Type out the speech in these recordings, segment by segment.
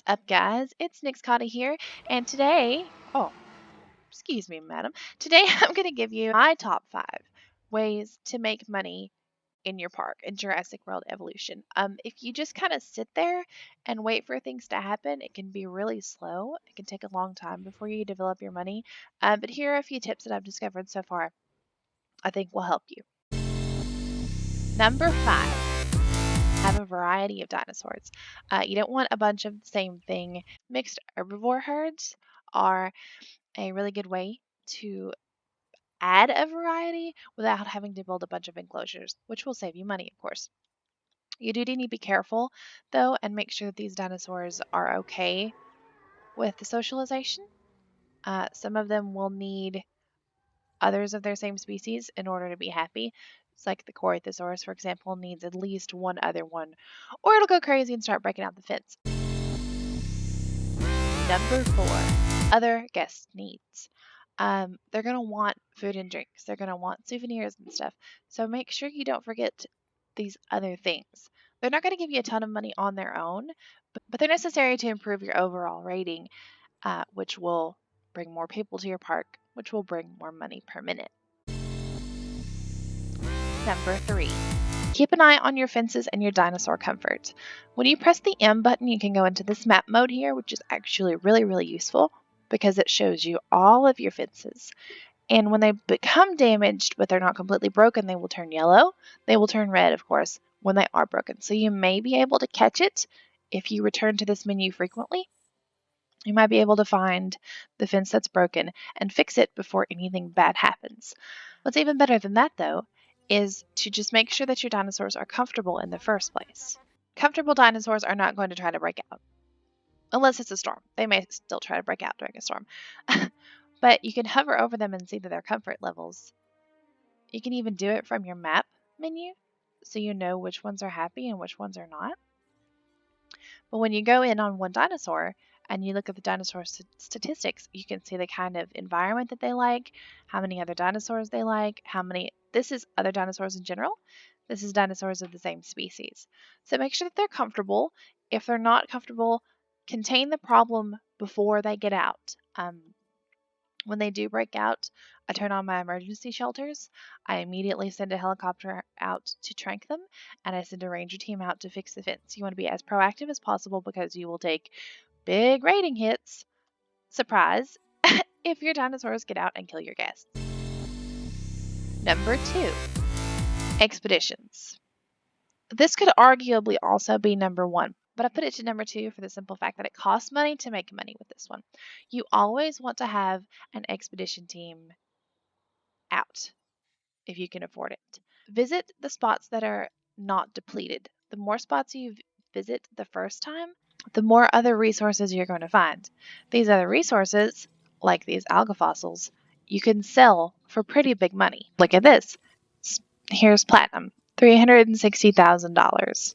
Up, guys? It's Nyxcatti here, and today, excuse me, madam. Today I'm going to give you my top 5 ways to make money in your park in Jurassic World Evolution. If you just kind of sit there and wait for things to happen, it can be really slow. It can take a long time before you develop your money. But here are a few tips that I've discovered so far I think will help you. Number 5. Have a variety of dinosaurs. You don't want a bunch of the same thing. Mixed herbivore herds are a really good way to add a variety without having to build a bunch of enclosures, which will save you money, of course. You do need to be careful, though, and make sure that these dinosaurs are okay with the socialization. Some of them will need others of their same species in order to be happy. It's like the Corythosaurus, for example, needs at least one other one, or it'll go crazy and start breaking out the fence. Number 4, other guest needs. They're going to want food and drinks. They're going to want souvenirs and stuff. So make sure you don't forget these other things. They're not going to give you a ton of money on their own, but they're necessary to improve your overall rating, which will bring more people to your park, which will bring more money per minute. Number 3. Keep an eye on your fences and your Dinosaur Comforts. When you press the M button, you can go into this map mode here, which is actually really useful because it shows you all of your fences. And when they become damaged, but they're not completely broken, they will turn yellow. They will turn red, of course, when they are broken. So you may be able to catch it if you return to this menu frequently. You might be able to find the fence that's broken and fix it before anything bad happens. What's even better than that, though, is to just make sure that your dinosaurs are comfortable in the first place. Comfortable dinosaurs are not going to try to break out. Unless it's a storm. They may still try to break out during a storm. But you can hover over them and see their comfort levels. You can even do it from your map menu, so you know which ones are happy and which ones are not. But when you go in on one dinosaur and you look at the dinosaur statistics, you can see the kind of environment that they like, how many other dinosaurs they like, this is other dinosaurs in general. This is dinosaurs of the same species. So make sure that they're comfortable. If they're not comfortable, contain the problem before they get out. When they do break out, I turn on my emergency shelters. I immediately send a helicopter out to trank them, and I send a ranger team out to fix the fence. You want to be as proactive as possible because you will take big rating hits, surprise, if your dinosaurs get out and kill your guests. Number 2, expeditions. This could arguably also be number 1, but I put it to number 2 for the simple fact that it costs money to make money with this one. You always want to have an expedition team out if you can afford it. Visit the spots that are not depleted. The more spots you visit the first time, the more other resources you're going to find. These other resources, like these alga fossils, you can sell for pretty big money. Look at this. Here's platinum, $360,000.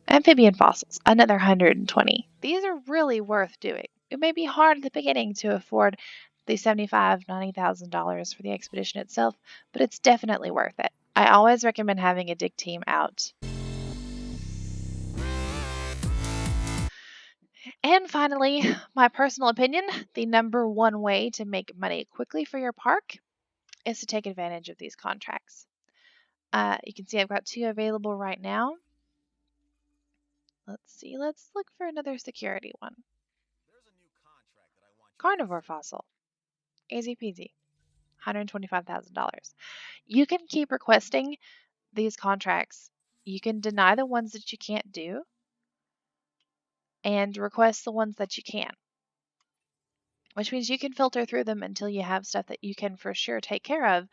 Amphibian fossils, another 120. These are really worth doing. It may be hard at the beginning to afford the $75,000, $90,000 for the expedition itself, but it's definitely worth it. I always recommend having a dig team out. And finally, my personal opinion, the number 1 way to make money quickly for your park is to take advantage of these contracts. You can see I've got 2 available right now. Let's see, let's look for another security one. Carnivore fossil. Easy peasy. $125,000. You can keep requesting these contracts. You can deny the ones that you can't do and request the ones that you can, which means you can filter through them until you have stuff that you can for sure take care of,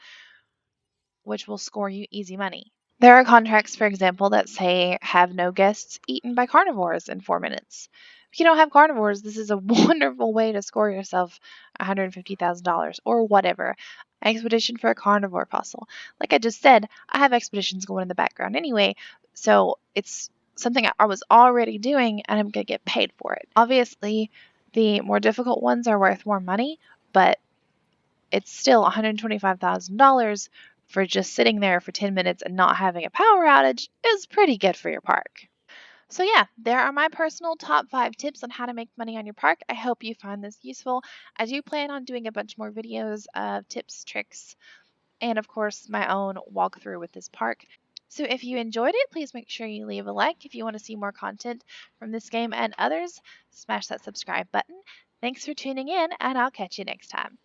which will score you easy money. There are contracts, for example, that say have no guests eaten by carnivores in 4 minutes. If you don't have carnivores, this is a wonderful way to score yourself $150,000 or whatever. Expedition for a carnivore fossil. Like I just said, I have expeditions going in the background anyway, so it's something I was already doing and I'm going to get paid for it. Obviously, the more difficult ones are worth more money, but it's still $125,000 for just sitting there for 10 minutes and not having a power outage is pretty good for your park. So yeah, there are my personal top 5 tips on how to make money on your park. I hope you find this useful. I do plan on doing a bunch more videos of tips, tricks, and of course my own walkthrough with this park. So if you enjoyed it, please make sure you leave a like. If you want to see more content from this game and others, smash that subscribe button. Thanks for tuning in, and I'll catch you next time.